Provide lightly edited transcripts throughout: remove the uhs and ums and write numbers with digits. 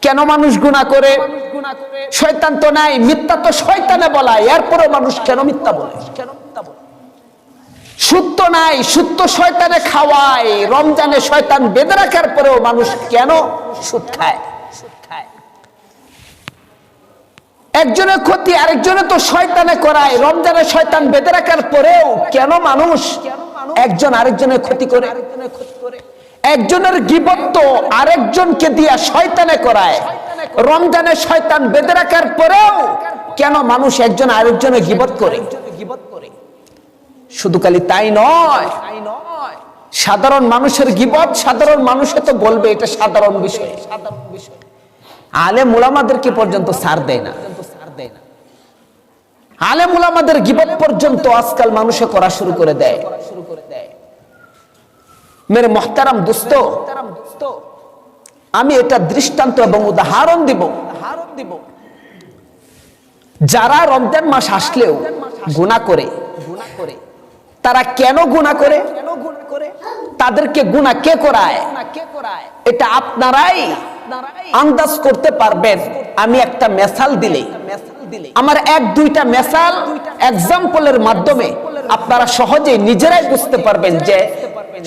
কেন মানুষ গুনাহ করে? শয়তান তো নাই, মিথ্যা তো শয়তানে বলায়, এরপরেও মানুষ কেন মিথ্যা বলে? সুদ তো নাই, সুদ তো শয়তানে খাওয়ায়, রমজানে শয়তান বেঁধে রাখার পরেও মানুষ কেন সুদ খায়? একজনের ক্ষতি আরেকজনে তো শয়তানে করায়, রমজানে শয়তান বেঁধে রাখার পরেও কেন মানুষ একজন আরেকজনের ক্ষতি করে? একজনের গীবত তো আরেকজনকে দিয়া শয়তানে করায়, রমজানে শয়তান বেঁধে রাখার পরেও কেন মানুষ একজন আরেকজনের গীবত করে? শুধু খালি তাই নয়, সাধারণ মানুষের গীবত সাধারণ মানুষে তো বলবে এটা সাধারণ বিষয়, আলেম উলামাদেরকে পর্যন্ত ছাড় দেয় না। আলেম উলামাদের গীবত পর্যন্ত আজকাল মানুষে করা শুরু করে দেয়। মেরে মুহতারাম দোস্ত, আমি এটা দৃষ্টান্ত এবং উদাহরণ দিব, যারা রমজান মাস আসলেও গুনাহ করে, তারা কেন গুনাহ করে, তাদেরকে গুনাহ কে করায়, এটা আপনারাই আন্দাজ করতে পারবেন। আমি একটা মেসাল দিলে, আমার এক দুইটা মেসাল এক্সাম্পলের মাধ্যমে আপনারা সহজেই নিজেরাই বুঝতে পারবেন যে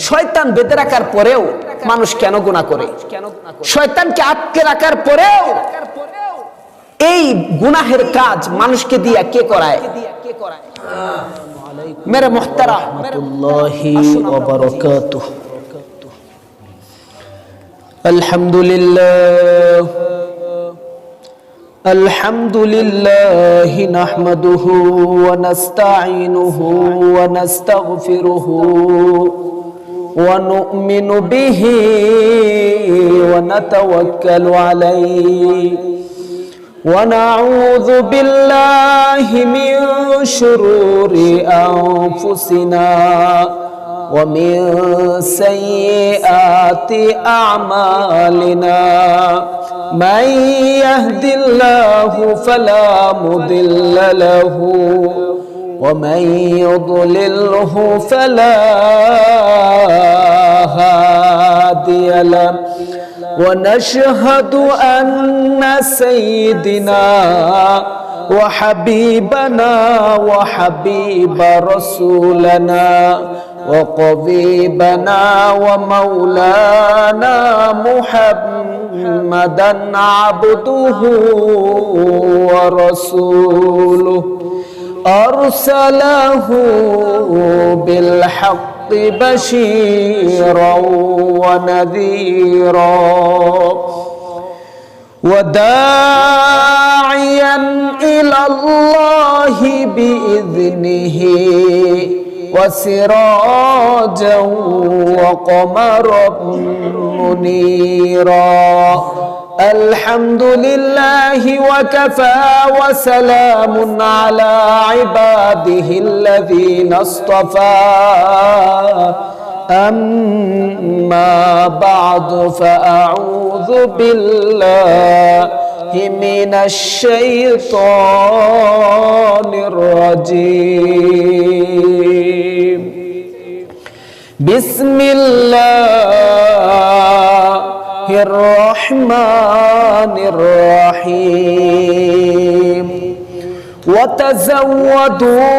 শয়তান বেঁধে রাখার পরেও মানুষ কেন গুনাহ করে, শয়তানকে আটকে রাখার পরেও এই গুনাহের কাজ মানুষকে দিয়া কে করায়। মেরে মুহতারাম ওয়া বারাকাতুহু, আলহামদুলিল্লাহ আলহামদুলিল্লাহ নাহমাদুহু ওয়া নাস্তাঈনুহু ওয়া নাস্তাগফিরুহু ওয়া নু'মিনু বিহি ওয়া নাতাওয়াক্কালু আলাইহি ওয়া নাউযু বিল্লাহি মিন শুরুরি আনফুসিনা ওয়া মিন সাইয়্যাতি আ'মালিনা। من يهد الله فلا مضل له ومن يضلله فلا هادي له ونشهد أن سيدنا وحبيبنا وحبيب رسولنا وقضيبنا ومولانا محمدا عبده ورسوله أرسله بالحق بشيرا ونذيرا وداعيا إلى الله بإذنه وسراجا وقمرا منيرا. الحمد لله وكفى وسلام على عباده الذين اصطفى. أما بعد فأعوذ بالله من الشيطان الرجيم. بسم الله الرحمن الرحيم. وتزودوا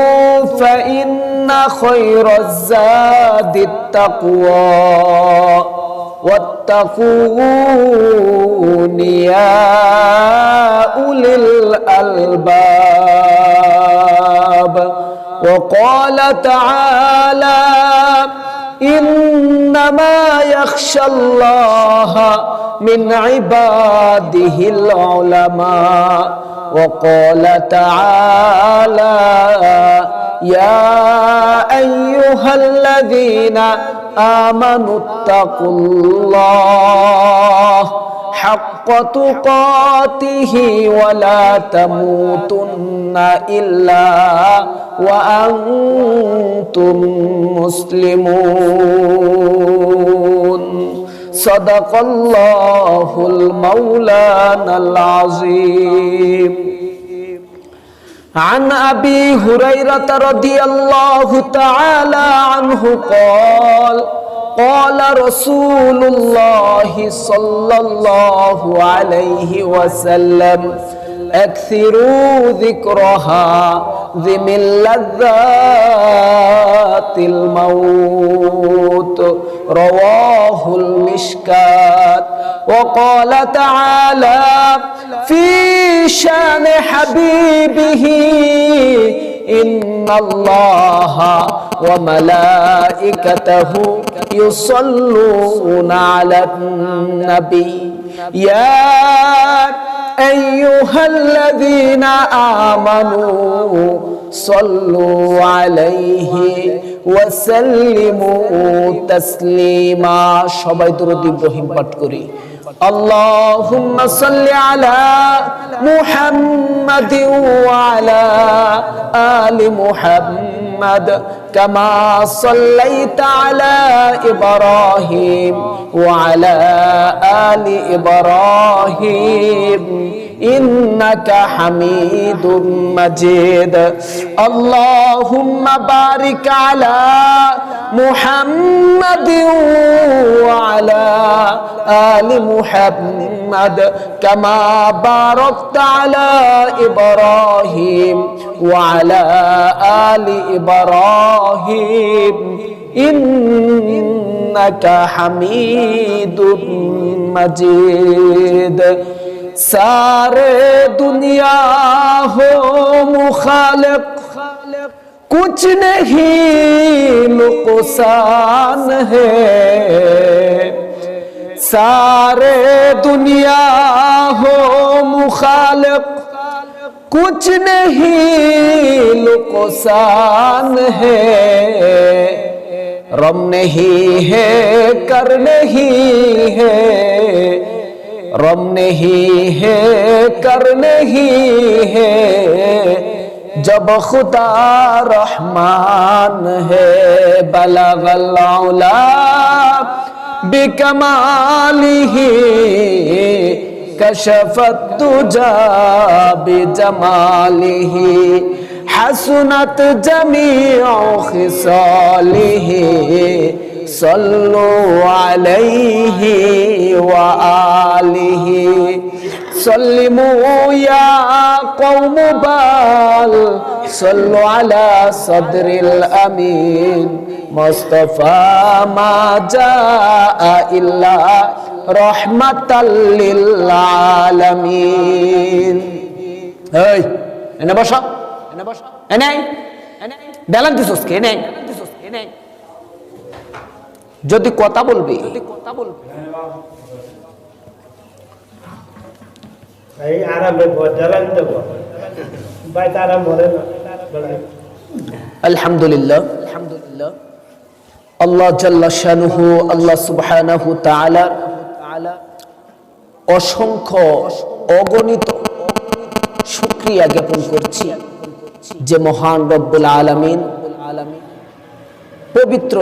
فإن خير الزاد التقوى واتقون يا أولي الألباب. وقال تعالى إنما يخشى الله من عباده العلماء. وقال تعالى يا أيها الذين آمنوا اتقوا الله حق تقاته ولا تموتن إلا وأنتم مسلمون. صدق الله المولانا العظيم. عن أبي هريرة رضي الله تعالى عنه قال قال رسول الله صلى الله عليه وسلم اكثروا ذكرها من لذات الموت رواه المشكات وقال تعالى في شان حبيبه إن الله وملائكته يصلون على النبي يا أيها الذين آمنوا صلوا عليه وسلموا تسليما সবাই দরুদ ইব্রাহিম পাঠ করি اللهم صل على محمد وعلى آل محمد كما صليت على إبراهيم وعلى آل إبراهيم إنك حميد مجيد اللهم بارك على محمد وعلى آل محمد كما باركت على إبراهيم وعلى آل إبراهيم إنك حميد مجيد सारे दुनिया हो मुखालिफ कुछ नहीं नुकसान है सारे दुनिया हो मुखालिफ कुछ नहीं नुकसान है रम नहीं है कर नहीं है रब नहीं है कर नहीं है जब खुदा रहमान है बलगल औला बिकमालिही कशफत दुजा बिजमालिही हसनत जमीउ खिसालिही सल्लु अलैहि व आलिहि सल्लिमू या कौम बाल सल्लु अला सदरिल अमीन मुस्तफा मा जाआ इल्ला रहमताल लिल आलामीन এই এনে বসা এনে বেলান দিছস কে এনে যদি কথা বলবি এই আরামে বজালান দেব ভাই তারা মরে না আলহামদুলিল্লাহ আলহামদুলিল্লাহ আল্লাহ জাল্লা শানুহু আল্লাহ সুবহানাহু তাআলা অসংখ্য অগণিত শুকরিয়া জ্ঞাপন করছি যে মহান রব্বুল আলামিন পবিত্র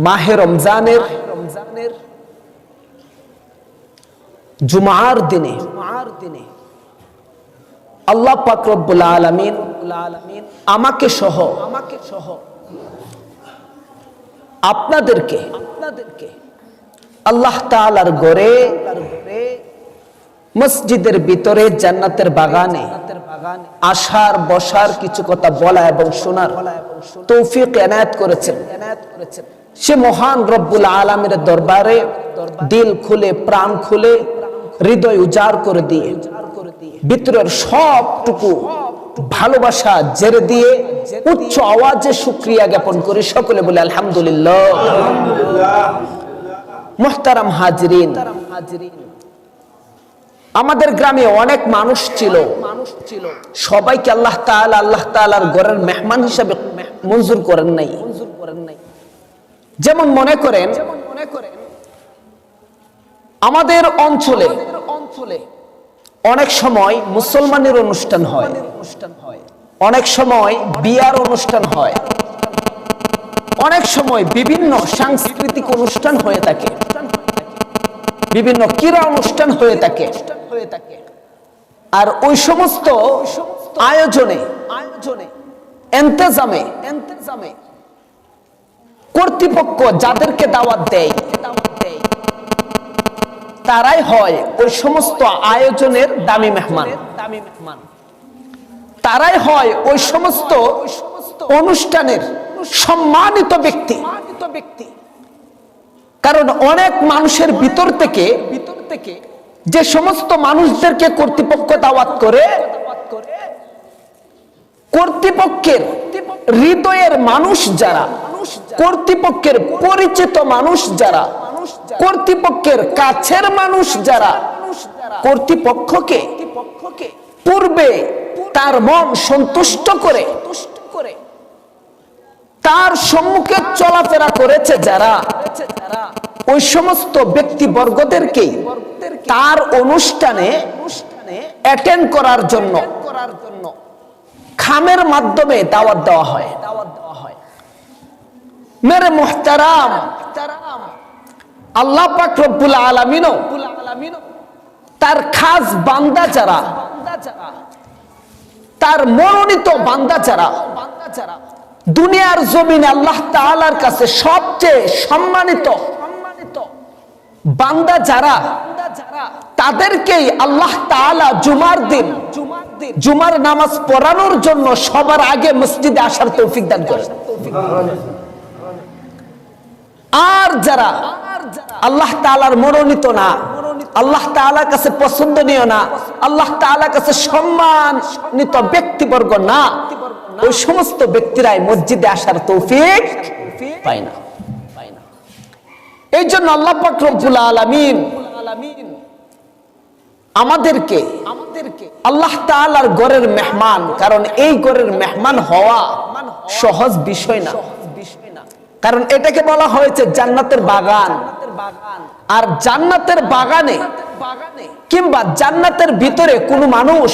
মাহে রমজানের জুমার দিনে আল্লাহ পাক রব্বুল আলামিন আমাকে সহ আপনাদেরকে আল্লাহ তাআলার ঘরে মসজিদের ভিতরে জান্নাতের বাগানে আসার বসার কিছু কথা বলা এবং শোনার তৌফিক এনায়েত করেছেন সে মহান রব্বুল আলামিনের দরবারে দিল খুলে প্রাণ খুলে হৃদয় উজাড় করে দিয়ে ভিতরের সবটুকু ভালোবাসা জেরে দিয়ে উচ্চ আওয়াজে শুকরিয়া জ্ঞাপন করি সকলে বলে আলহামদুলিল্লাহ মুহতারাম হাজিরিন আমাদের গ্রামে অনেক মানুষ ছিল সবাইকে আল্লাহ তাআলার ঘরের মেহমান হিসেবে মঞ্জুর করেন নাই যেমন মনে করেন আমাদের অঞ্চলে অনেক সময় মুসলমানের অনুষ্ঠান হয় অনেক সময় বিয়ার অনুষ্ঠান হয় অনেক সময় বিভিন্ন সাংস্কৃতিক অনুষ্ঠান হয়ে থাকে বিভিন্ন ক্রীড়া অনুষ্ঠান হয়ে থাকে আর ওই সমস্ত আয়োজনে ইন্তজামে কর্তৃপক্ষ যাদেরকে দাওয়াত দেয় তারাই হয় ওই সমস্ত আয়োজনের দামি মেহমান, তারাই হয় ওই সমস্ত অনুষ্ঠানের সম্মানিত ব্যক্তি। কারণ অনেক মানুষের ভিতর থেকে যে সমস্ত মানুষদেরকে কর্তৃপক্ষ দাওয়াত করে, কর্তৃপক্ষের হৃদয়ের মানুষ যারা, কর্তৃপক্ষের পরিচিত মানুষ যারা, কর্তৃপক্ষের কাছের মানুষ যারা, কর্তৃপক্ষকে পূর্বে তার মন সন্তুষ্ট করে তার সম্মুখে চলাফেরা করেছে যারা, ওই সমস্ত ব্যক্তিবর্গদেরকে তার অনুষ্ঠানে অ্যাটেন্ড করার জন্য খামের মাধ্যমে দাওয়াত দেওয়া হয়। মেরে মুহতারাম, আল্লাহ পাক রব্বুল আলামিন তার খাস বান্দা যারা, তার মনোনীত বান্দা যারা, দুনিয়ার জমিনে আল্লাহ তাআলার কাছে সবচেয়ে সম্মানিত বান্দা যারা, তাদেরকেই আল্লাহ তাআলা জুমার দিন জুমার নামাজ পড়ানোর জন্য সবার আগে মসজিদে আসার তৌফিক দান করেন। আর যারা আল্লাহ তাআলার মনোনীত না, আল্লাহ তাআলার কাছে পছন্দনীয় না, আল্লাহ তাআলার কাছে সম্মানিত ব্যক্তিবর্গ না, ওই সমস্ত ব্যক্তিরাই মসজিদে আসার তৌফিক পায় না। এই জন্য আল্লাহ পাক রব্বুল আলামিন আমাদেরকে আল্লাহ তাআলার ঘরের মেহমান, কারণ এই ঘরের মেহমান হওয়া সহজ বিষয় না, কারণ এটাকে বলা হয়েছে জান্নাতের বাগান। আর জান্নাতের বাগানে কিংবা জান্নাতের ভিতরে কোনো মানুষ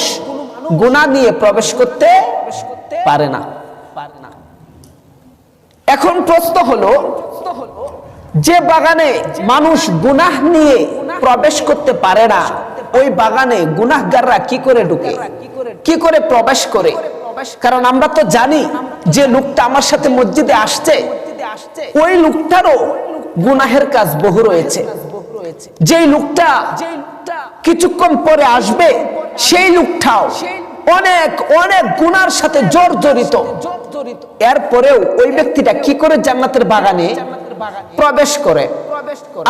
গুনাহ নিয়ে প্রবেশ করতে পারে না। এখন প্রশ্ন হলো, যে বাগানে মানুষ গুনাহ নিয়ে প্রবেশ করতে পারে না, ওই বাগানে গুনাহগাররা কি করে ঢুকে, কি করে প্রবেশ করে? কারণ আমরা তো জানি যে লোকটা আমার সাথে মসজিদে আসছে, ওই লোকটারও গুনাহের কাজ বহু রয়েছে। যেই লোকটা কিছুক্ষণ পরে আসবে, সেই লোকটাও অনেক অনেক গুনার সাথে জর্জরিত। এরপরেও ওই ব্যক্তিটা কি করে জান্নাতের বাগানে প্রবেশ করে?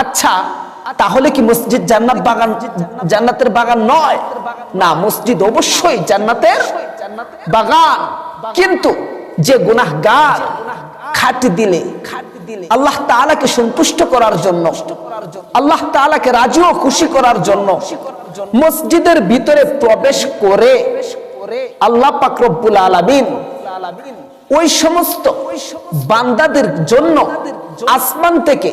আচ্ছা, তাহলে কি মসজিদ জান্নাত বাগান, জান্নাতের বাগান নয়? না, মসজিদ অবশ্যই জান্নাতের বাগান। কিন্তু যে গুনাহগার খাটি দিলে আল্লাহ তাআলাকে সন্তুষ্ট করার জন্য, আল্লাহ তাআলাকে রাজি ও খুশি করার জন্য মসজিদের ভিতরে প্রবেশ করে, আল্লাহ পাক রব্বুল আলামিন ওই সমস্ত বান্দাদের জন্য আসমান থেকে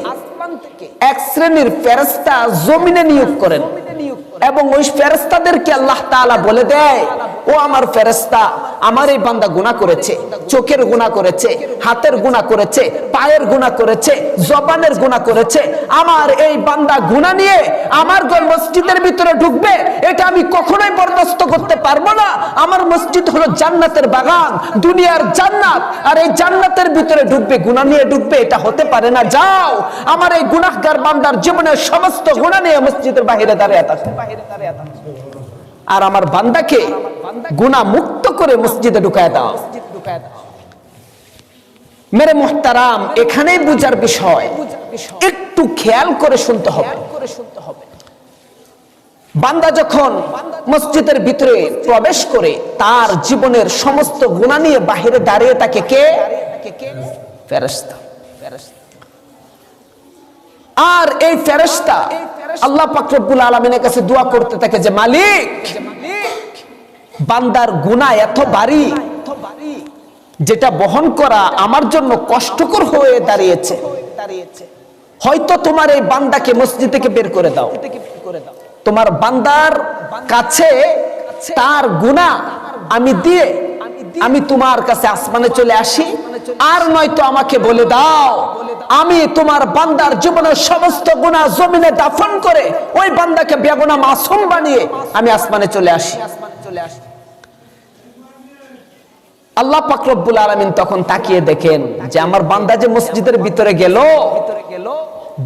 এক শ্রেণীর ফেরেশতা জমিনে নিয়োগ করেন, এবং ওই ফেরেশতাদেরকে আল্লাহ তাআলা বলে দেয়, ও আমার ফেরেশতা, আমার এই বান্দা গুনাহ করেছে, চোখের গুনাহ করেছে, হাতের গুনাহ করেছে, পায়ের গুনাহ করেছে, জবানের গুনাহ করেছে, আমার এই বান্দা গুনাহ নিয়ে আমার ঘর মসজিদের ভিতরে ঢুকবে, এটা আমি কখনোই বরদাস্ত করতে পারবো না। আমার মসজিদ হলো জান্নাতের বাগান, দুনিয়ার জান্নাত, আর এই জান্নাতের ভিতরে ঢুকবে, গুনাহ নিয়ে ঢুকবে, এটা হতে পারে না। যাও, আমার এই গুনাহগার বান্দার জীবনের সমস্ত গুনাহ নিয়ে মসজিদের বাইরে দাঁড়িয়ে থাকে, আর আমার বান্দাকে গুনাহ মুক্ত করে মসজিদে ঢুকায় দাও। মেরে মুহতারাম, এখানেই বুঝার বিষয়, একটু খেয়াল করে শুনতে হবে। বান্দা যখন মসজিদের ভিতরে প্রবেশ করে, তার জীবনের সমস্ত গুনাহ নিয়ে বাহিরে দাঁড়িয়ে থাকে কে? ফেরেশতা। আর এই ফেরেশতা আল্লাহ পাক রব্বুল আলামিনের কাছে দোয়া করতে থাকে যে, মালিক, বান্দার গুনাহ এত ভারী, যেটা বহন করা আমার জন্য কষ্টকর হয়ে দাঁড়িয়েছে, হয়তো তোমার এই বান্দাকে মসজিদ থেকে বের করে দাও। তোমার বান্দার কাছে তার গুনাহ আমি দিয়ে আমি তোমার কাছে আসমানে চলে আসি, আর নয়তো আমাকে বলে দাও, আমি তোমার বান্দার জীবনের সমস্ত গুনাহ জমিনে দাফন করে ওই বান্দাকে বেগুনাহ মাসুম বানিয়ে আমি আসমানে চলে আসি। আল্লাহ পাক রব্বুল আলামিন তখন তাকিয়ে দেখেন যে আমার বান্দা যে মসজিদের ভিতরে গেল,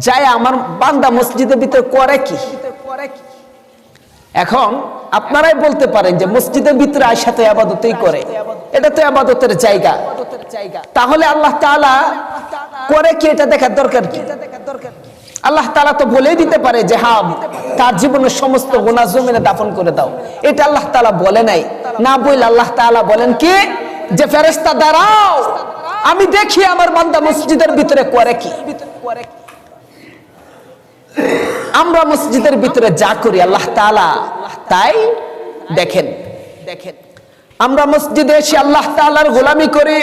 যায় আমার বান্দা মসজিদের ভিতরে করে কি। এখন আপনারাই বলতে পারেন যে মসজিদের ভিতরে আয়সা তো ইবাদতই করে, এটা তো ইবাদতের জায়গা, তাহলে আল্লাহ তাআলা করে কি এটা দেখার দরকার কি? আল্লাহ তাআলা তো বলেই দিতে পারে যে হ্যাঁ তার জীবনের সমস্ত গুনাহ জমিনে দাফন করে দাও, এটা আল্লাহ তাআলা বলে নাই। না বলে আল্লাহ তাআলা বলেন কি যে ফেরেশতা দাঁড়াও, আমি দেখি আমার বান্দা মসজিদের ভিতরে করে কি। আমরা মসজিদের ভিতরে যা করি আল্লাহ তাআলা তাই দেখেন। আমরা মসজিদে এসে আল্লাহ তাআলার গোলামি করি,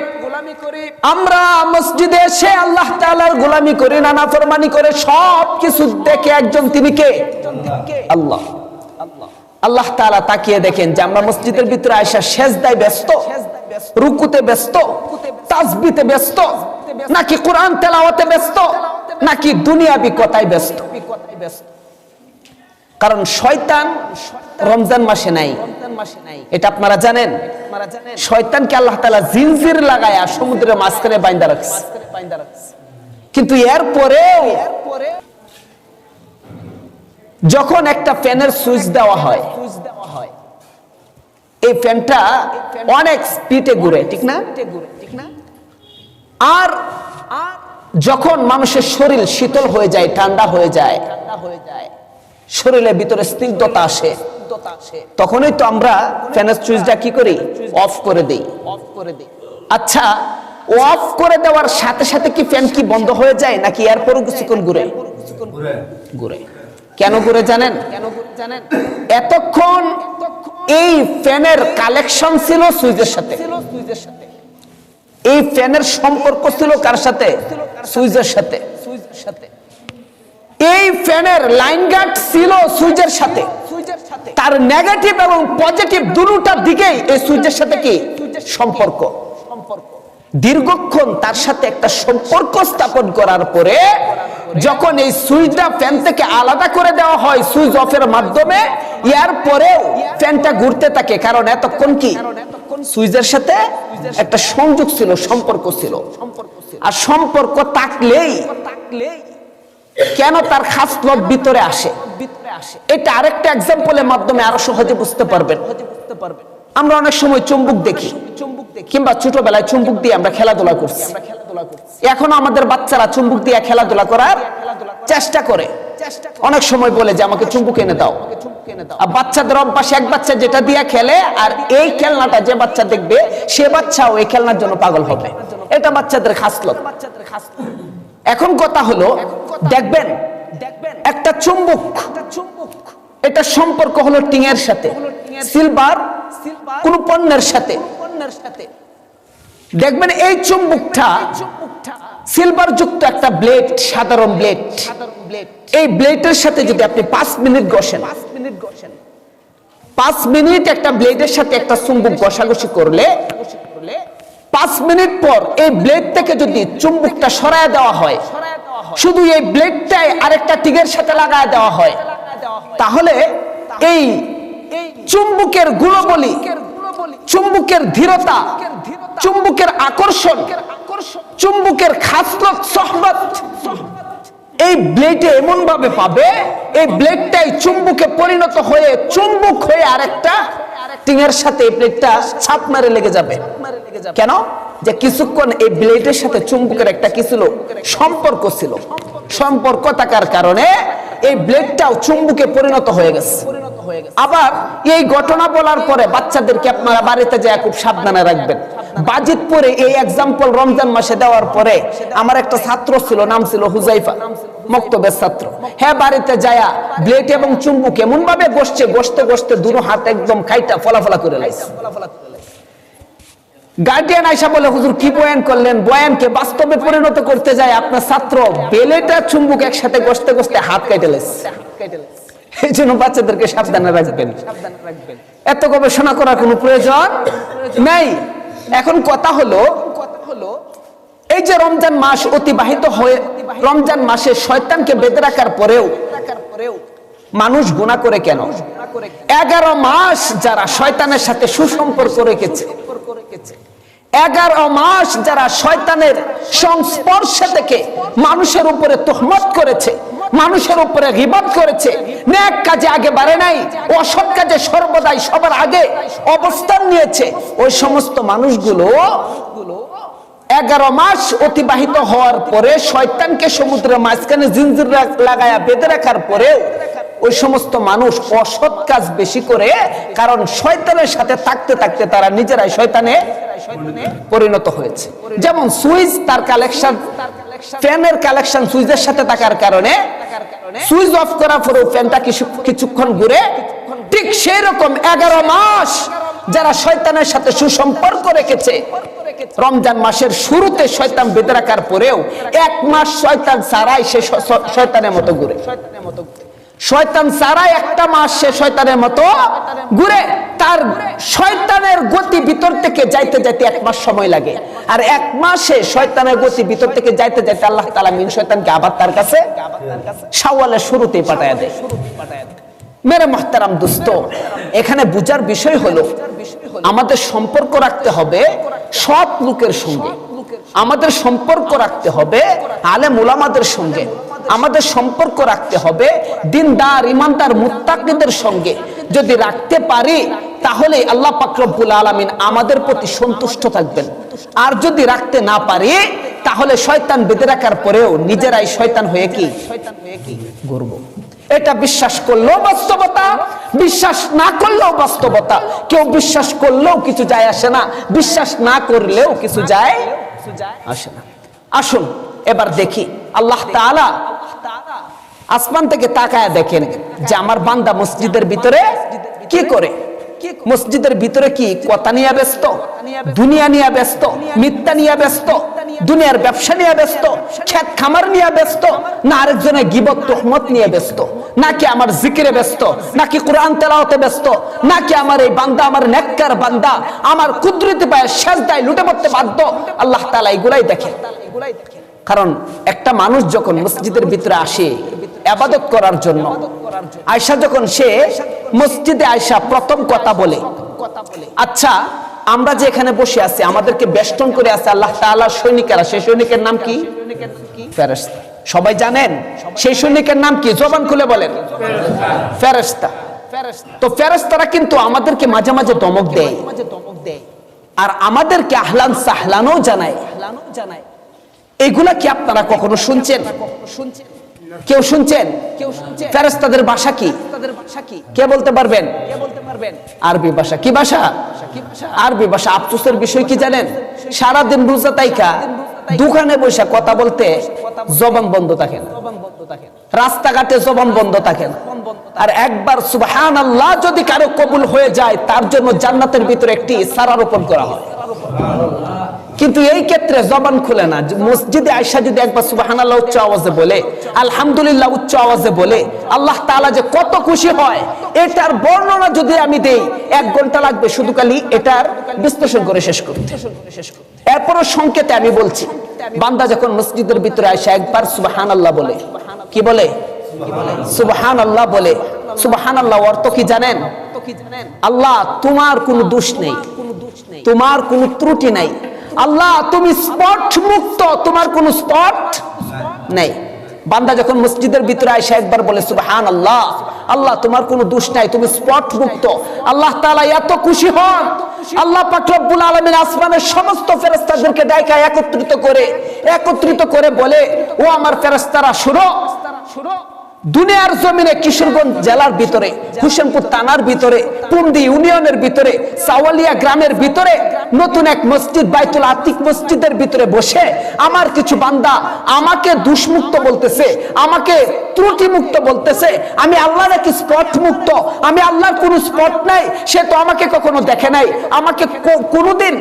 আমরা মসজিদে এসে আল্লাহ তাআলার গোলামি করি, নাফরমানি করে সব কিছু দেখে একজন তিনি কে? আল্লাহ। আল্লাহ তাআলা তাকিয়ে দেখেন যে আমরা মসজিদের ভিতরে আয়েশা সেজদায় ব্যস্ত, রুকুতে ব্যস্ত, তাসবিতে ব্যস্ত, নাকি কোরআন তেলাওয়াতে ব্যস্ত, নাকি দুনিয়াবি কথায় ব্যস্ত। কারণ শয়তান রমজান মাসে নাই, এটা আপনারা জানেন। শয়তানকে আল্লাহ তাআলা জিনজির লাগায়া সমুদ্রের মাঝখানে বাইন্ধা রাখছে, কিন্তু এরপরেও যখন একটা ফ্যানের সুইচ দেওয়া হয়, এই ফ্যানটা অনেক স্পিডে ঘুরে, ঠিক না? আর যখন মানুষের শরীর শীতল হয়ে যায়, ঠান্ডা হয়ে যায়, শরীরের ভিতরে স্নিগ্ধতা আসে, তখনই তো আমরা ফ্যানের সুইচটা কি করি? অফ করে দেই। আচ্ছা, অফ করে দেওয়ার সাথে সাথে কি ফ্যান কি বন্ধ হয়ে যায়, নাকি এরপরও কিছুক্ষণ ঘুরে? কেন ঘুরে জানেন? এতক্ষণ এই ফ্যানের কালেকশন ছিল সুইচের সাথে, এই ফ্যানের সম্পর্ক ছিল কার সাথে? সুইচের সাথে। এই ফ্যানের লাইন গার্ড ছিল সুইচের সাথে, তার নেগেটিভ এবং পজিটিভ দুটোটার দিকেই এই সুইচের সাথে কি সম্পর্ক। দীর্ঘক্ষণ তার সাথে একটা সম্পর্ক স্থাপন করার পরে যখন এই সুইচটা ফ্যান থেকে আলাদা করে দেওয়া হয় সুইচ অফের মাধ্যমে, এর পরেও ফ্যানটা ঘুরতে থাকে, কারণ এতক্ষণ কি সুইচের সাথে একটা সংযোগ ছিল, সম্পর্ক ছিল। আর সম্পর্ক থাকলেই কেন তার খাসলত ভিতরে আসে, এটা আরেকটা এক্সাম্পলের মাধ্যমে আরো সহজে বুঝতে পারবেন। আমরা অনেক সময় চুম্বক দেখি, কিংবা ছোটবেলায় চুম্বক দিয়ে আমরা খেলাধুলা করছি। এখন আমাদের বাচ্চারা চুম্বক দিয়ে খেলাধুলা করার চেষ্টা করে, অনেক সময় বলে যে আমাকে চুম্বক এনে দাও। আর বাচ্চাদের অভ্যাস, এক বাচ্চা যেটা দিয়ে খেলে আর এই খেলনাটা যে বাচ্চা দেখবে সে বাচ্চাও এই খেলনার জন্য পাগল হবে, এটা বাচ্চাদের খাসলত। এখন কথা হলো, দেখবেন একটা চুম্বক, এটা সম্পর্ক হলো টিনের সাথে, সিলভার কোন পণ্যের সাথে। দেখবেন এই চুম্বকটা সিলভার যুক্ত একটা ব্লেড, সাধারণ ব্লেড। এই ব্লেডের সাথে যদি আপনি 5 মিনিট ঘষেন, 5 মিনিট একটা ব্লেডের সাথে একটা চুম্বক ঘষাঘষি করলে 5 মিনিট পর এই ব্লেড থেকে যদি চুম্বকটা সরায় দেওয়া হয়, শুধু এই ব্লেডটাই আরেকটা টিগের সাথে লাগায় দেওয়া হয়, তাহলে এই চুম্বকের গুণাবলী, চুম্বকের ধীরতা, চুম্বকের আকর্ষণ, চুম্বকের খাসলত, সহবত এই ব্লেডে এমন ভাবে পাবে, এই ব্লেডটাই চুম্বকে পরিণত হয়ে চুম্বক হয়ে আরেকটা টিঙের সাথে এই ব্লেডটা ছাপ মারে লেগে যাবে। কেন? যে কিছুক্ষণ এই ব্লেডের সাথে চুম্বকের একটা কি ছিল? সম্পর্ক ছিল। সম্পর্ক থাকার কারণে এই ব্লেডটাও চুম্বকে পরিণত হয়ে গেছে। আবার এই ঘটনা বলার পরে বাচ্চাদেরকে আপনারা বাড়িতে যায় খুব সাবধানে রাখবেন। বাজিতপুরে এই এক্সাম্পল রমজান মাসে দেওয়ার পরে আমার একটা ছাত্র ছিল, নাম ছিল হুজাইফা, মক্তবের ছাত্র। হ্যাঁ, বাড়িতে যায়া ব্লেড এবং চুম্বক এমন ভাবে বসছে, বসতে বসতে দুটো হাত একদম খাইটা ফলাফলা করে লাগছে। গার্ডিয়ান আয়সা বলে, হুজুর কি বয়ান করলেন? বয়ানকে বাস্তবে পরিণত করতে যায় আপনার ছাত্র বেলেটা চুম্বক একসাথে বসতে বসতে হাত কেটে লেছে। এই জন্য বাচ্চাদেরকে সাবধানে রাখবেন। এত গবেষণা করার কোনো প্রয়োজন নাই। এখন কথা হলো, এই যে রমজান মাস অতিবাহিত হয়ে রমজান মাসে শয়তানকে বেঁধে রাখার পরেও মানুষ গুনাহ করে কেন? 11 মাস যারা শয়তানের সাথে সুসম্পর্ক রেখেছে, 11 মাস যারা শয়তানের সংস্পর্শে থেকে মানুষের উপরে তুহমত করেছে, মানুষের উপরে গীবত করেছে, নেক কাজে আগে বাড়ে নাই, অসৎ কাজে সর্বদাই সবার আগে অবস্থান নিয়েছে, ওই সমস্ত মানুষগুলো 11 মাস অতিবাহিত হওয়ার পরে শয়তানকে সমুদ্রের মাঝখানে জিনজির লাগায়া বেঁধে রাখার পরেও ওই সমস্ত মানুষ অসৎ কাজ বেশি করে, কারণ শয়তানের সাথে থাকতে থাকতে তারা নিজেরাই শয়তানে পরিণত হয়েছে। যেমন সুইচ তার কালেকশন, ফ্যানের কালেকশন সুইচের সাথে থাকার কারণে সুইচ অফ করার পরেও ফ্যানটা কিছুক্ষণ ঘুরে, ঠিক সেই রকম 11 মাস যারা শয়তানের সাথে সুসম্পর্ক রেখেছে, রমজান মাসের শুরুতে শয়তান বেঁধে রাখার পরেও 1 মাস শয়তান ছাড়াই সে শয়তানের মতো ঘুরে, শয়তান ছাড়াই 1টা মাস সে শয়তানের মতো ঘুরে। তার শয়তানের গতি ভিতর থেকে যাইতে যাইতে 1 মাস সময় লাগে, আর 1 মাসে শয়তানের গতি ভিতর থেকে যাইতে যাইতে আল্লাহ তাআলা মিন শয়তানকে আবার তার কাছে শাওয়ালের শুরুতেই পাঠায় দেয়। মেরে মুহতারাম দোস্ত, এখানে বুঝার বিষয় হলো আমাদের সম্পর্ক রাখতে হবে সৎ লোকের সঙ্গে, আমাদের সম্পর্ক রাখতে হবে আলেম উলামাদের সঙ্গে, আমাদের সম্পর্ক রাখতে হবে দিনদার ইমানদার মুত্তাকিদের সঙ্গে। যদি রাখতে পারি তাহলে আল্লাহ পাক রব্বুল আলামিন আমাদের প্রতি সন্তুষ্ট থাকবেন। আর যদি রাখতে না পারি তাহলে শয়তান বেঁধে রাখার পরেও নিজেরাই শয়তান হয়ে কি ঘুরবো। এটা বিশ্বাস করলেও বাস্তবতা, বিশ্বাস না করলেও বাস্তবতা। কেউ বিশ্বাস করলেও কিছু যায় আসে না, বিশ্বাস না করলেও কিছু যায় আসে না। আসুন এবার দেখি আল্লাহ তাআলা আসমান থেকে তাকায় দেখেন যে আমার বান্দা মসজিদের ভিতরে কি করে। মসজিদের ভিতরে কি কথা নিয়ে ব্যস্ত, দুনিয়া নিয়ে ব্যস্ত, মিথ্যা নিয়ে ব্যস্ত, দুনিয়ার ব্যবসা নিয়ে ব্যস্ত, ক্ষেত খামার নিয়ে ব্যস্ত, না আরেকজনের গীবত তুহমত নিয়ে ব্যস্ত, নাকি আমার জিকিরে ব্যস্ত, নাকি কোরআন তেলাওয়াতে ব্যস্ত, নাকি আমার এই বান্দা, আমার নেককার বান্দা আমার কুদরতি পায়ে সেজদায় লুটে পড়তে বাধ্য। আল্লাহ তাআলা এগুলাই দেখেন। কারণ একটা মানুষ যখন মসজিদের ভিতরে আসে ইবাদত করার জন্য, আয়েশা যখন সে মসজিদে আয়েশা প্রথম কথা বলে, আচ্ছা আমরা যে এখানে বসে আছি আমাদেরকে বেষ্টন করে আছে আল্লাহ তাআলার সৈনিকেরা, সেই সৈনিকের নাম কি? ফেরেশতা। সবাই জানেন সেই সৈনিকের নাম কি? জবান খুলে বলেন। ফেরেশতা। তো ফেরেশতারা কিন্তু আমাদেরকে মাঝে মাঝে ধমক দেয়, আর আমাদেরকে আহলান সাহলানও জানায়। এগুলা কি আপনারা কখনো শুনছেন? কেউ শুনছেন? ফেরেশতাদের ভাষা কি? কে বলতে পারবেন? আরবি ভাষা। কি ভাষা? আরবি ভাষা। আফসোসের বিষয় কি জানেন? সারাদিন রোজা তাইকা দোকানে বসে কথা বলতে জবান বন্ধ থাকে না, রাস্তাঘাটে জবান বন্ধ থাকে না। আর একবার সুবহানাল্লাহ যদি কারো কবুল হয়ে যায় তার জন্য জান্নাতের ভিতরে একটি সারা রোপণ করা হয়। কিন্তু এই ক্ষেত্রে জবান খুলে না। মসজিদে আয়েশা যদি একবার সুবহানাল্লাহ উচ্চ আওয়াজে বলে, আলহামদুলিল্লাহ উচ্চ আওয়াজে বলে, আল্লাহ তাআলা যে কত খুশি হয় এটার বর্ণনা যদি আমি দেই 1 ঘন্টা লাগবে শুধু খালি এটার বিশ্লেষণ করে শেষ করতে। এরপরও সংকেতে আমি বলছি, বান্দা যখন মসজিদের ভিতরে আয়েশা একবার সুবহানাল্লাহ বলে, কি বলে? সুবহানাল্লাহ বলে। সুবহানাল্লাহ অর্থ কি জানেন? আল্লাহ তোমার কোনো দোষ নেই, তোমার কোনো ত্রুটি নাই, আল্লাহ তুমি স্পট মুক্ত, তোমার কোনো স্পট নেই। বান্দা যখন মসজিদের ভিতরে আয়েশা একবার বলে সুবহানাল্লাহ, আল্লাহ তোমার কোনো দোষ নাই, তুমি স্পট মুক্ত, আল্লাহ তাআলা এত খুশি হন। আল্লাহ পাক রব্বুল আলামিন আসমানের সমস্ত ফেরেশতাদেরকে ডাইকা একত্রিত করে বলে, ও আমার ফেরেশতারা শুনো, দুনিয়ার জমিনে কিশোরগঞ্জ জেলার ভিতরে, হোসেনপুর থানার ভিতরে, পুন্দি ইউনিয়নের ভিতরে, সাওয়ালিয়া গ্রামের ভিতরে নতুন এক মসজিদ বাইতুল আতিক মসজিদের ভিতরে বসে আমার কিছু বান্দা আমাকে দুষ্মুক্ত বলতেছে, আমাকে ত্রুটি মুক্ত বলতেছে। আমি আল্লাহ নাকি স্পট মুক্ত, আমি আল্লাহর কোনো স্পট নাই, সে তো আমাকে কখনো দেখে নাই, আমাকে কোনোদিন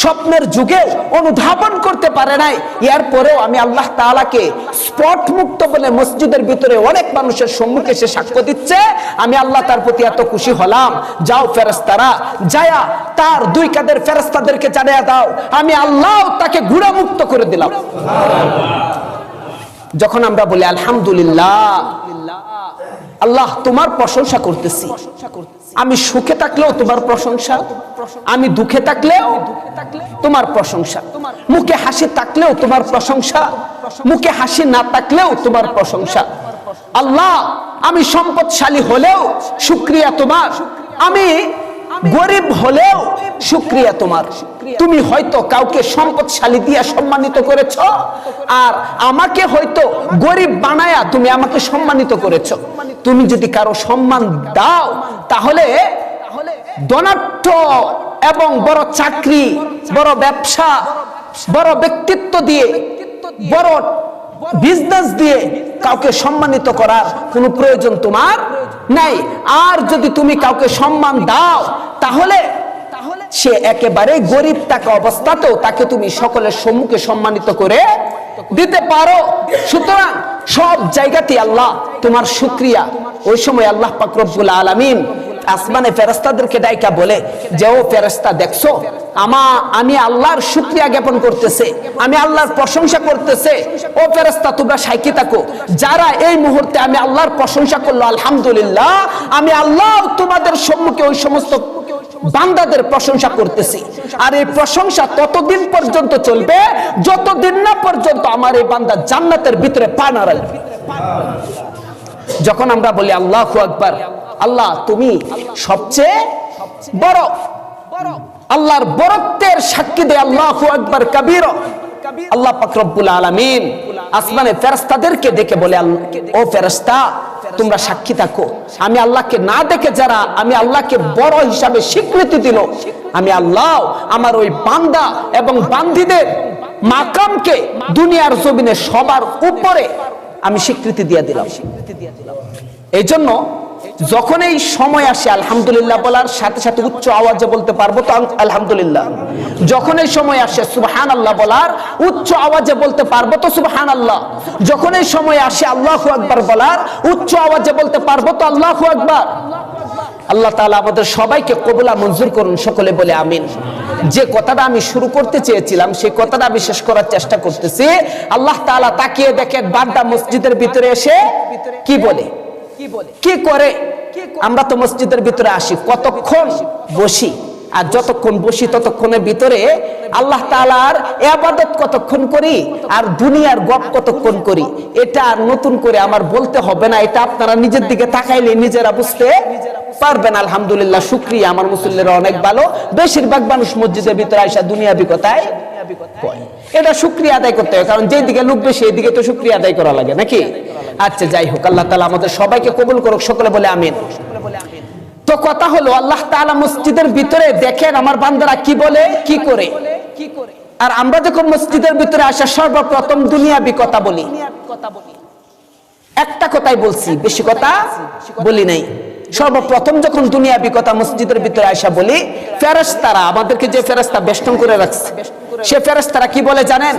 স্বপ্নের যুগে অনুধাবন করতে পারে নাই। এরপরেও আমি আল্লাহ তাআলাকে স্পট মুক্ত বলে মসজিদের ভিতরে অনেক মানুষের সম্মুখে সে সাক্ষ্য দিচ্ছে, আমি আল্লাহ তার প্রতি এত খুশি হলাম। যাও ফেরেশতারা, যায়া তার 2 কাঁধের ফেরেশতাদেরকে জানিয়ে দাও আমি আল্লাহ তাকে গুনাহ মুক্ত করে দিলাম। যখন আমরা বলি আলহামদুলিল্লাহ, আল্লাহ তোমার প্রশংসা করতেছি, আমি সুখে থাকলেও তোমার প্রশংসা আমি দুঃখে থাকলেও তোমার প্রশংসা, মুখে হাসি থাকলেও তোমার প্রশংসা, মুখে হাসি না থাকলেও তোমার প্রশংসা। আল্লাহ, আমি সম্পদশালী হলেও শুকরিয়া তোমার, আমি গরিব হলেও শুকরিয়া তোমার। তুমি হয়তো কাউকে সম্পদশালী দিয়া সম্মানিত করেছ, আর আমাকে হয়তো গরিব বানায়া তুমি আমাকে সম্মানিত করেছ। তুমি যদি কারো সম্মান দাও, তাহলে ধনাঢ্য এবং বড় চাকরি, বড় ব্যবসা, বড় ব্যক্তিত্ব দিয়ে, বড় বিজনেস দিয়ে কাউকে সম্মানিত করার কোনো প্রয়োজন তোমার নাই। আর যদি তুমি কাউকে সম্মান দাও, তাহলে সে একেবারে গরিব থাকা অবস্থাতেও তাকে তুমি সকলের সম্মুখে সম্মানিত করে দিতে পারো। সুতরাং সব জায়গাতে আল্লাহ তোমার শুকরিয়া। ওই সময় আল্লাহ পাক রব্বুল আলামিন আসমানে ফেরেশতাদেরকে ডাইকা বলে যে, ও ফেরেশতা, দেখছো আমি আল্লাহর শুকরিয়া জ্ঞাপন করতেছে, আমি আল্লাহর প্রশংসা করতেছে। ও ফেরেশতা, তোমরা সাক্ষী থাকো, যারা এই মুহূর্তে আমি আল্লাহর প্রশংসা করলো আলহামদুলিল্লাহ, আমি আল্লাহ তোমাদের সম্মুখে ওই সমস্ত বান্দাদের প্রশংসা করতেছি। আর এই প্রশংসা ততদিন পর্যন্ত চলবে যতদিন না পর্যন্ত আমার এই বান্দা জান্নাতের ভিতরে পা নাড়াবে। যখন আমরা বলি আল্লাহু আকবার, আল্লাহ তুমি সবচেয়ে বড়, আল্লাহর বড়ত্বের সাক্ষী দেয় আল্লাহু আকবার কাবীরা। আল্লাহ পাক রব্বুল আলামিন আসমানে ফেরেশতাদেরকে ডেকে বলে, ও ফেরেশতা, তোমরা সাক্ষী থাকো, আমি আল্লাহকে না দেখে যারা আমি আল্লাহকে বড় হিসাবে স্বীকৃতি দিল, আমি আল্লাহ আমার ওই বান্দা এবং বান্দীদের মাকামকে দুনিয়ার জমিনে সবার উপরে আমি স্বীকৃতি দিয়ে দিলাম। এই জন্য যখন এই সময় আসে আলহামদুলিল্লাহ বলার সাথে সাথে উচ্চ আওয়াজে বলতে পারবো তো আলহামদুলিল্লাহ, যখন এই সময় আসে সুবহানাল্লাহ বলার উচ্চ আওয়াজে বলতে পারবো তো সুবহানাল্লাহ, যখন এই সময় আসে আল্লাহু আকবার বলার উচ্চ আওয়াজে বলতে পারবো তো আল্লাহু আকবার। আল্লাহ তাআলা আমাদের সবাইকে কবুল মঞ্জুর করুন, সকলে বলে আমিন। যে কথাটা আমি শুরু করতে চেয়েছিলাম সেই কথাটা আমি শেষ করার চেষ্টা করতেছি। আল্লাহ তাআলা তাকিয়ে দেখেন বান্দা মসজিদের ভিতরে এসে কি বলে, কি করে। আমরা তো মসজিদের ভিতরে আসি, কতক্ষণ বসি, আর যতক্ষণ বসি ততক্ষণের ভিতরে আল্লাহ তাআলার ইবাদত কতক্ষণ করি আর দুনিয়ার গপ কতক্ষণ করি, এটা আর নতুন করে আমার বলতে হবে না। এটা আপনারা নিজের দিকে তাকাইলে নিজেরা বুঝতে পারবেন। আলহামদুলিল্লাহ, শুকরিয়া, আমার মুসল্লিরা অনেক ভালো। বেশিরভাগ মানুষ মসজিদের ভিতরে আইসা দুনিয়াবি কথায় কয়, এটা শুকরিয়া আদায় করতে হয়, কারণ যেদিকে লোক বেশি এদিকে তো শুকরিয়া আদায় করা লাগে নাকি। আচ্ছা, যাই হোক, আল্লাহ তাআলা আমাদের সবাইকে কবুল করুক, সকলে বলে আমিন। তো কথা হলো আল্লাহ তাআলা মসজিদের ভিতরে দেখেন আমার বান্দারা কি বলে, কি করে। আর আমরা যখন মসজিদের ভিতরে আসা সর্বপ্রথম দুনিয়াবি কথা বলি, একটা কথাই বলছি, বেশি কথা বলি নাই। সর্বপ্রথম যখন দুনিয়াবি কথা মসজিদের ভিতরে আসা বলি, ফেরেশতারা আমাদেরকে যে ফেরেশতা বেষ্টন করে রাখছে, সে ফেরেশতারা কি বলে জানেন?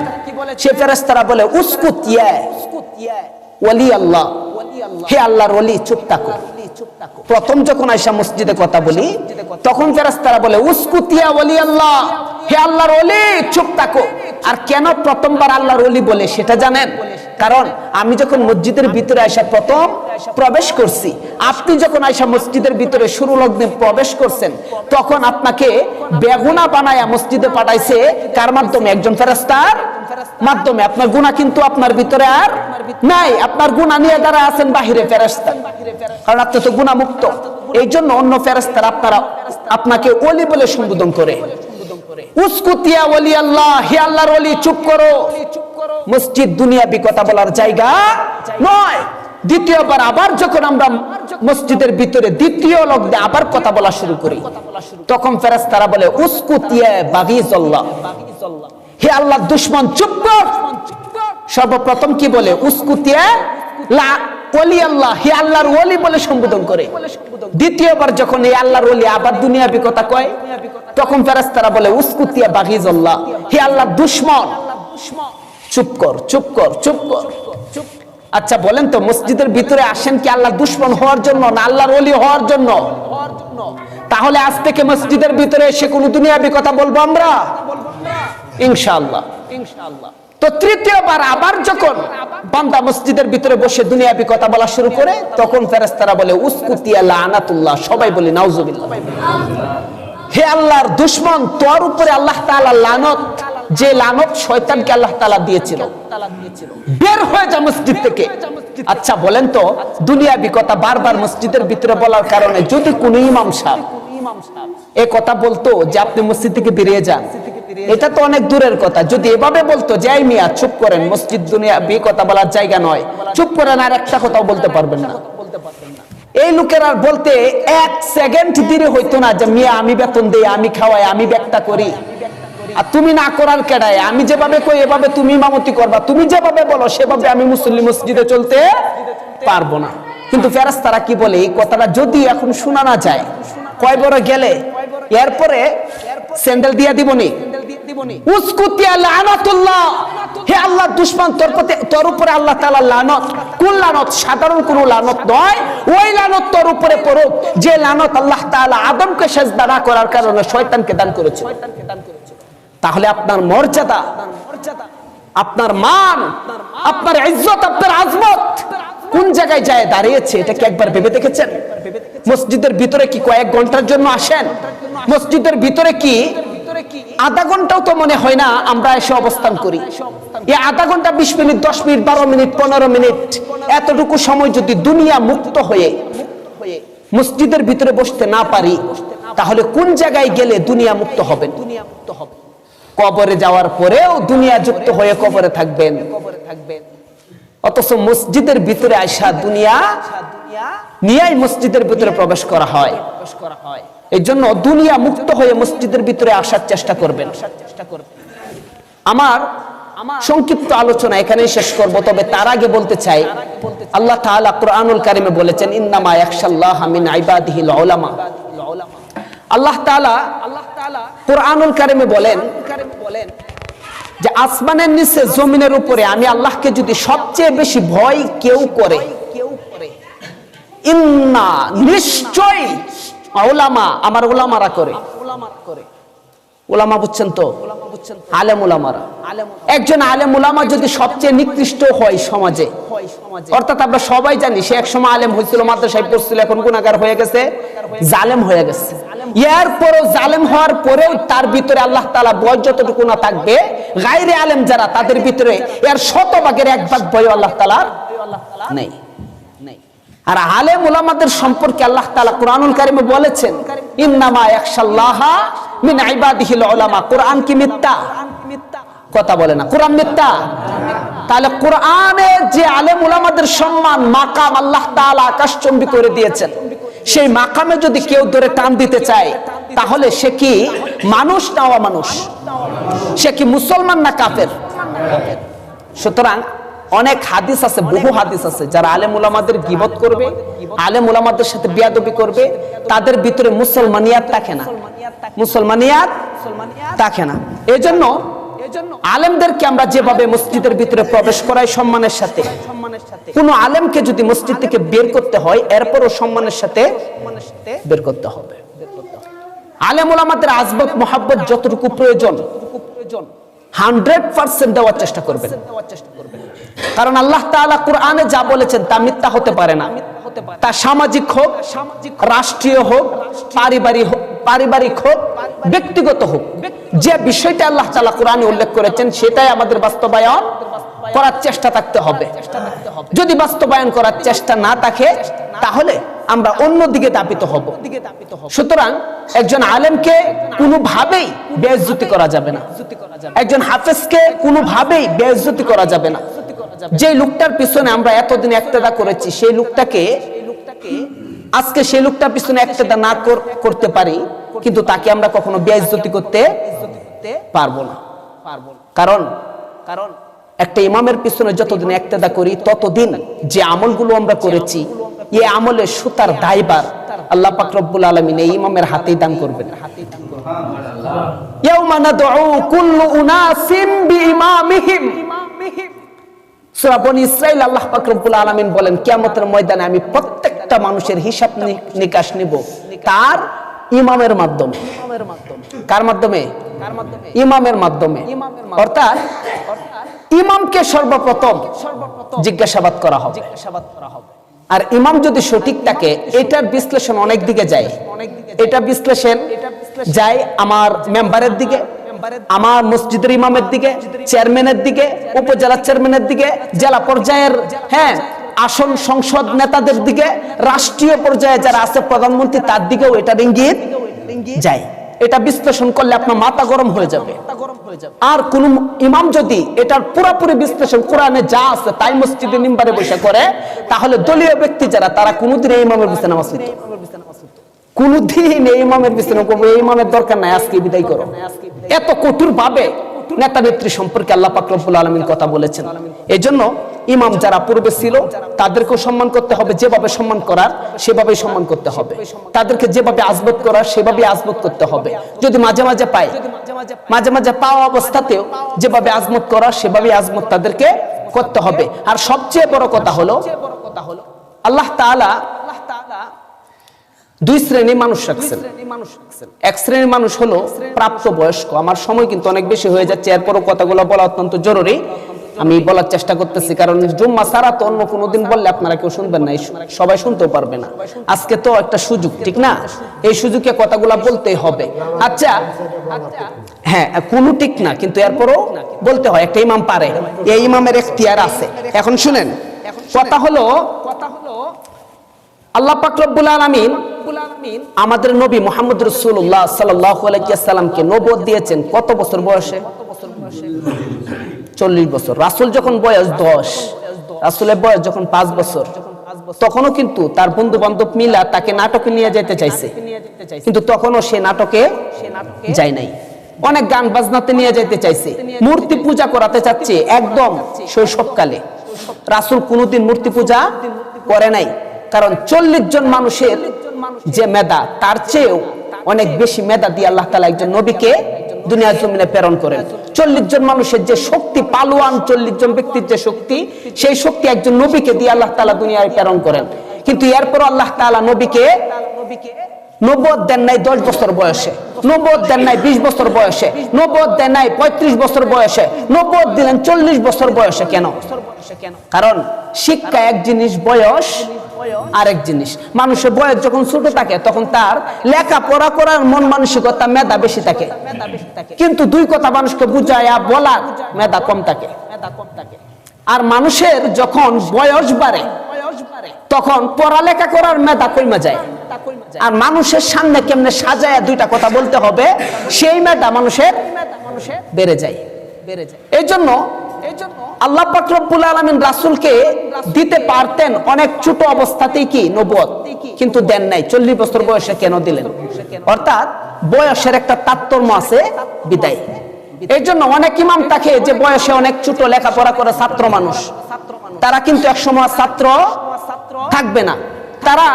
সে ফেরেশতারা বলে উসকুত ইয়া ওয়ালি আল্লাহ, হে আল্লাহর ওলি চুপ থাকো। প্রথম যখন আয়েশা মসজিদে কথা বলি তখন ফেরেশতারা বলে উসকুত ইয়া ওয়ালি আল্লাহ, হে আল্লাহর ওলি চুপ থাকো। আর কেন প্রথমবার আল্লাহর ওলি বলে সেটা জানেন? কারণ আমি যখন মসজিদের ভিতরে আয়েশা প্রথম প্রবেশ করছি, আপনি যখন আয়েশা মসজিদের ভিতরে শুরু লগ্নে প্রবেশ করছেন, তখন আপনাকে বেগুনা বানায়া মসজিদে পাঠাইছে কার মাধ্যমে? একজন ফেরেশতার মাধ্যমে। আপনার গুনাহ কিন্তু আপনার ভিতরে আর নাই, আপনার গুনাহ নিয়ে যারা আছেন বাহিরে ফেরেশতা, কারণ আপনি তো গুনাহ মুক্ত। এই জন্য অন্য ফেরেশতারা আপনাকে ওলি বলে সম্বোধন করে। উসকুতিয়া ওলি আল্লাহ, হে আল্লাহর ওলি চুপ করো। মসজিদ দুনিয়াবি কথা বলার জায়গা নয়। দ্বিতীয়বার আবার যখন আমরা মসজিদের ভিতরে দ্বিতীয় লগ্নে আবার কথা বলা শুরু করি, তখন ফেরেশতারা বলে উসকুতিয়া বাগিজাল্লাহ, হে আল্লাহর দুশমন চুপ কর। সর্বপ্রথম কি বলে? উসকুতিয়া লা ওলি আল্লাহ, হে আল্লাহর ওলি বলে সম্বোধন করে। দ্বিতীয়বার যখন এই আল্লাহর ওলি আবার দুনিয়াবি কথা কয়, তখন ফেরেশতারা বলে উসকুতিয়া বাগিজাল্লাহ, হে আল্লাহর দুশমন চুপ কর, চুপ কর, চুপ কর। আচ্ছা বলেন তো, মসজিদের ভিতরে আসেন কি আল্লাহর দুশমন হওয়ার জন্য না আল্লাহর ওলি হওয়ার জন্য? তাহলে আজ থেকে মসজিদের ভিতরে এসে কোন দুনিয়াবি কথা বলবো আমরা ইনশাআল্লাহ। তো তৃতীয়বার আবার যখন বান্দা মসজিদের ভিতরে বসে দুনিয়াবি কথা বলা শুরু করে, তখন ফেরেশতারা বলে উসকুতিয়া লানাতুল্লাহ, সবাই বলি নাউজুবিল্লাহ। হে আল্লাহর দুশমন, তোর উপরে আল্লাহ তাআলা লানত, যে লানত শয়তানকে আল্লাহ তাআলা দিয়েছিল, বের হয়ে যা মসজিদ থেকে। আচ্ছা বলেন তো, দুনিয়াবি কথা বারবার মসজিদের ভিতরে বলার কারণে যদি কোনো ইমাম সাহেব এই কথা বলতো যে আপনি মসজিদ থেকে বেরিয়ে যান, এটা তো অনেক দূরের কথা। যদি এভাবে বলতো যে এই মিয়া চুপ করেন, মসজিদ দুনিয়াবি কথা বলার জায়গা নয়, চুপ করেন, আর একটা কথাও বলতে পারবেন না, এই লোকের আর বলতে এক সেকেন্ড দেরি হইতো না যে মিয়া আমি বেতন দেই, আমি খাওয়াই, আমি ব্যাখ্যা করি, আর তুমি না করার কেডায়, আমি যেভাবে কই এভাবে তুমি ইমামতি করবা, তুমি যেভাবে বলো সেভাবে আমি মুসল্লি মসজিদে চলতে পারবো না। কিন্তু ফেরেশতারা কি বলে, এই কথাটা যদি এখন শোনা না যায়, কয় বড় গেলে এরপরে স্যান্ডেল দিয়া দিবনি, উসকুতিয়া লানাতুল্লাহ, হে আল্লাহর দুশমন, তোর উপরে আল্লাহ তাআলা লানত। কোন লানত? সাধারণ কোন লানত নয়, ওই লানত তোর উপরে পড়ুক যে লানত আল্লাহ তাআলা আদমকে সিজদা না করার কারণে শয়তানকে দান করেছিল। তাহলে আপনার মর্যাদা, আপনার মান, আপনার ইজ্জত, আপনার আজমত কোন জায়গায় যায় দাঁড়িয়েছে, এটা কি একবার ভেবে দেখেছেন? মসজিদের ভিতরে কি কয়েক ঘন্টার জন্য আসেন? মসজিদের ভিতরে কি আধা ঘন্টাও তো মনে হয় না আমরা এসে অবস্থান করি। এই আধা ঘন্টা, 20 মিনিট, 10 মিনিট, 12 মিনিট, 15 মিনিট, এতটুকু সময় যদি দুনিয়া মুক্ত হয়ে মসজিদের ভিতরে বসতে না পারি, তাহলে কোন জায়গায় গেলে দুনিয়া মুক্ত হবেন? কবরে যাওয়ার পরেও দুনিয়া যুক্ত হয়ে কবরে থাকবেন। অথচ মসজিদের ভিতরে আইসা দুনিয়া নিয়েই মসজিদের ভিতরে প্রবেশ করা হয়। এই জন্য দুনিয়া মুক্ত হয়ে মসজিদের ভিতরে আসার চেষ্টা করবেন। আমার সংক্ষিপ্ত আলোচনা এখানেই শেষ করব, তবে তার আগে বলতে চাই, আল্লাহ তাআলা কুরআনুল কারীমে বলেছেন ইন্নামা ইয়াখশাল্লাহা মিন ইবাদিহিল উলামা। আল্লাহ তাআলা কুরআনুল কারীমে বলেন যে আসমানের নিচে জমিনের উপরে আমি আল্লাহকে যদি সবচেয়ে বেশি ভয় কেউ করে, ইন্না নিশ্চয় উলামা, আমার উলামারা করে। উলামা বুঝছেন তো? আলেম উলামারা। একজন আলেম উলামা যদি সবচেয়ে নিকৃষ্ট হয় সমাজে, অর্থাৎ আমরা সবাই জানি সে এক সময় আলেম হয়েছিল, মাদ্রাসায় পড়ছিল, এখন গুনাহগার হয়ে গেছে, জালেম হয়ে গেছে। এরপরও জালেম হওয়ার পরেও তার ভিতরে আল্লাহ তাআলা ভয় যতটুকু না থাকবে, গায়রে আলেম যারা তাদের ভিতরে এর 100% 1 ভাগ ভয় আল্লাহ তাআলার নেই। আর আলেম উলামাদের সম্পর্কে আল্লাহ তাআলা কুরআনুল কারীমে বলেছেন ইন্নামা ইয়াখশাল্লাহা মিন ইবাদিহিল উলামা। কুরআন কি মিথ্যা? কথা বলে না, কুরআন মিথ্যা? তাহলে কুরআনে যে আলেম উলামাদের সম্মান, মাকাম আল্লাহ তাআলা আকাশচুম্বী করে দিয়েছেন, সেই মাকামে যদি কেউ ধরে টান দিতে চায়, তাহলে সে কি মানুষ না অমানুষ? সে কি মুসলমান না কাফের? সুতরাং অনেক হাদিস আছে, বহু হাদিস আছে, যারা আলেম উলামাদের গীবত করবে, আলেম উলামাদের সাথে বেয়াদবি করবে, তাদের ভিতরে মুসলমানিয়াত থাকে না, মুসলমানিয়াত থাকে না। এজন্য আলেমদেরকে আমরা যেভাবে মসজিদের ভিতরে প্রবেশ করাই সম্মানের সাথে, কোন আলেমকে যদি মসজিদ থেকে বের করতে হয়, এরপরও সম্মানের সাথে বের করতে হবে। আলেম উলামাদের আজবত মহব্বত যতটুকু প্রয়োজন 100% দেওয়ার চেষ্টা করবেন। কারণ আল্লাহ তাআলা কুরআনে যা বলেছেন তা মিথ্যা হতে পারে না। তা সামাজিক হোক, রাষ্ট্রীয় হোক, পারিবারিক হোক, ব্যক্তিগত হোক, যে বিষয়টা আল্লাহ তাআলা কুরআনে উল্লেখ করেছেন সেটাই আমাদের বাস্তবায়ন করার চেষ্টা থাকতে হবে। যদি বাস্তবায়ন করার চেষ্টা না থাকে, তাহলে আমরা অন্যদিকে দাপিত হব। সুতরাং একজন আলেমকে কোনোভাবেই বেইজ্জতি করা যাবে না, একজন হাফেজকে কোনোভাবেই বেইজ্জতি করা যাবে না। যে লোকটার পিছনে আমরা এতদিন ইক্তেদা করেছি, সেই লোকটাকে আজকে সেই লোকটার পিছনে ইক্তেদা না করতে পারি, কিন্তু তাকে আমরা কখনো বেইজ্জতি করতে পারবো না। কারণ একটা ইমামের পিছনে যতদিন ইক্তেদা করি, ততদিন যে আমলগুলো আমরা করেছি, এই আমলের সুতার দায়ভার আল্লাহ পাক রব্বুল আলামিন এই ইমামের হাতেই দান করবেন। ইয়াউমা নাদউ কুল্লু উনাসিম বিইমামিহিম। সূরা বনী ইসরাঈল আল্লাহ পাক রব্বুল আলামিন বলেন, কিয়ামতের ময়দানে আমি প্রত্যেকটা মানুষের হিসাব নিকাশ নিব তার ইমামের মাধ্যমে। কার মাধ্যমে? ইমামের মাধ্যমে। অর্থাৎ ইমামকে সর্বপ্রথম জিজ্ঞাসাবাদ করা হবে। আর ইমাম যদি সঠিক থাকে, এটার বিশ্লেষণ অনেক দিকে যায়। এটা বিশ্লেষণ যায় আমার মেম্বারের দিকে, আমার মসজিদের ইমামের দিকে, চেয়ারম্যানের দিকে, উপজেলা চেয়ারম্যানের দিকে, জেলা পর্যায়ের আসন সংসদ নেতাদের দিকে, রাষ্ট্রীয় পর্যায়ে যারা আছে প্রধানমন্ত্রী তার দিকেও এটা ইঙ্গিত যায়। এটা বিশ্লেষণ করলে আপনার মাথা গরম হয়ে যাবে। আর কোন ইমাম যদি এটার পুরোপুরি বিশ্লেষণ কোরআনে যা আছে তাই মসজিদে মিম্বারে বসে করে, তাহলে দলীয় ব্যক্তি যারা তারা কোনোদিন এই ইমামের পিছনে নামাজ পড়তো, কোনোদিন এই ইমামের পিছনে এই ইমামের দরকার নাই, আজকে বিদায় করো। এত কঠোর ভাবে নেতা নেত্রী সম্পর্কে আল্লাহ পাক রব্বুল আলামিন কথা বলেছেন। এজন্য ইমাম যারা পূর্বে ছিল তাদেরকেও সম্মান করতে হবে, যেভাবে সম্মান করার সেভাবেই সম্মান করতে হবে, তাদেরকে যেভাবে আজবত করার সেভাবে আজবত করতে হবে। যদি মাঝে মাঝে পাওয়া অবস্থাতেও যেভাবে আজমত করার সেভাবে আজমত তাদেরকে করতে হবে। আর সবচেয়ে বড় কথা হলো আল্লাহ তাআলা দুই শ্রেণীর মানুষ রাখছেন। এক শ্রেণীর মানুষ হলো প্রাপ্ত বয়স্ক। আমার সময় কিন্তু অনেক বেশি হয়ে যাচ্ছে, এরপরও কথাগুলো বলা অত্যন্ত জরুরি, আমি বলার চেষ্টা করতেছি। কারণ জুম্মা ছাড়া তো অন্য কোনো দিন বললে আপনারা কেউ শুনবেন না, সবাই শুনতেও পারবে না। আজকে তো একটা সুযোগ, ঠিক না? এই সুযোগে কথাগুলো বলতেই হবে। আচ্ছা, হ্যাঁ, কোনো ঠিক না, কিন্তু এরপরও বলতে হয়। একটা ইমাম পারে, এই ইমামের এখতিয়ার আছে। এখন শুনেন, কথা হলো আল্লাহ পাক রব্বুল আলামিন আমাদের নবী মুহাম্মদ রাসূলুল্লাহ সাল্লাল্লাহু আলাইহি ওয়াসাল্লামকে নবুয়ত দিয়েছেন কত বছর বয়সে? 40 বছর। রাসূল যখন বয়স 10, রাসূলের বয়স যখন 5 বছর, তখনও কিন্তু তার বন্ধু বান্ধব মিলা তাকে নাটকে নিয়ে যেতে চাইছে, কিন্তু তখনও সে নাটকে যায় নাই। অনেক গান বাজনাতে নিয়ে যেতে চাইছে, মূর্তি পূজা করাতে চাচ্ছে একদম শৈশবকালে। রাসূল কোনোদিন মূর্তি পূজা করে নাই, কারণ 40 জন মানুষের যে মেধা তার চেয়েও অনেক বেশি মেধা দিয়ে আল্লাহ তাআলা একজন নবীকে দুনিয়ার জমিনে প্রেরণ করেন। 40 জন মানুষের যে শক্তি, পালোয়ান 40 জন ব্যক্তির যে শক্তি, সেই শক্তি একজন নবীকে দিয়ে আল্লাহ তাআলা দুনিয়ায় প্রেরণ করেন। কিন্তু এরপর আল্লাহ তাআলা নবীকে নবুয়ত দেন নাই 10 বছর বয়সে, নবুয়ত দেন নাই 20 বছর বয়সে, নবুয়ত দেন নাই 35 বছর বয়সে, নবুয়ত দিলেন 40 বছর বয়সে। কেন? কারণ শিক্ষা এক জিনিস, বয়স আরেক জিনিস। মানুষের বয়স যখন ছোট থাকে তখন তার লেখাপড়া করার মন মানসিকতা, মেধা বেশি থাকে, কিন্তু দুই কথা মানুষকে বুঝায়া বলার মেধা কম থাকে। আর মানুষের যখন বয়স বাড়ে তখন পড়ালেখা করার মেধা কমে যায়। আর মানুষের সামনে কেমনে সাজায়া দুইটা কথা বলতে হবে, সেই মেধা মানুষের বেড়ে যায়। এই জন্য আল্লাহ পাক রব্বুল আলামিন রাসূলকে দিতে পারতেন অনেক ছোট অবস্থাতেই কি নবুয়ত, কিন্তু দেন নাই। 40 বছর বয়সে কেন দিলেন? অর্থাৎ বয়সের একটা তারতম্য আছে বিদায়। এই জন্য অনেক ইমাম থাকে যে বয়সে অনেক ছোট, লেখাপড়া করে ছাত্র মানুষ, তারা কিন্তু একসময় ছাত্র থাকবে না। তারা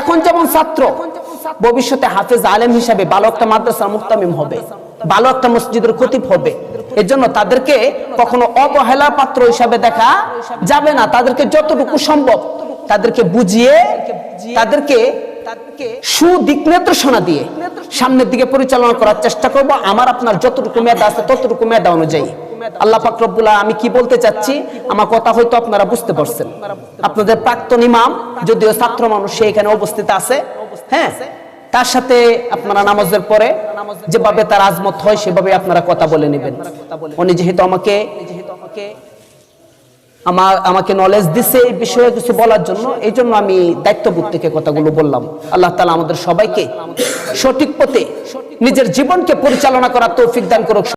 এখন যেমন ছাত্র, ভবিষ্যতে হাফেজ আলেম হিসাবে ভালো একটা মাদ্রাসার মুহতামিম হবে, ভালো একটা মসজিদের খতিব হবে। এর জন্য তাদেরকে কখনো অবহেলা পাত্র হিসাবে দেখা যাবে না। তাদেরকে যতটুকু সম্ভব তাদেরকে বুঝিয়ে, তাদেরকে সুদিক নির্দেশনা দিয়ে সামনের দিকে পরিচালনা করার চেষ্টা করব। আমার আপনার যতটুকু মেধা আছে ততটুকু মেধা অনুযায়ী। আল্লাহ পাক রব্বুল আলামিন, আমি কি বলতে চাচ্ছি আমার কথা হয়তো আপনারা বুঝতে পারছেন। আপনাদের প্রাক্তন ইমাম যদিও ছাত্র মানুষ, সে এখানে উপস্থিত আছে, হ্যাঁ, তার সাথে আপনারা নামাজের পরে যেভাবে তার আজমত হয় সেভাবে আপনারা কথা বলে নেবেন। উনি যেহেতু আমাকে নলেজ দিছে এই বিষয়ে কিছু বলার জন্য, এই জন্য আমি দায়িত্ববোধ থেকে কথাগুলো বললাম। আল্লাহ তাআলা আমাদের সবাইকে সঠিক পথে নিজের জীবনকে পরিচালনা করার তৌফিক দান করুক।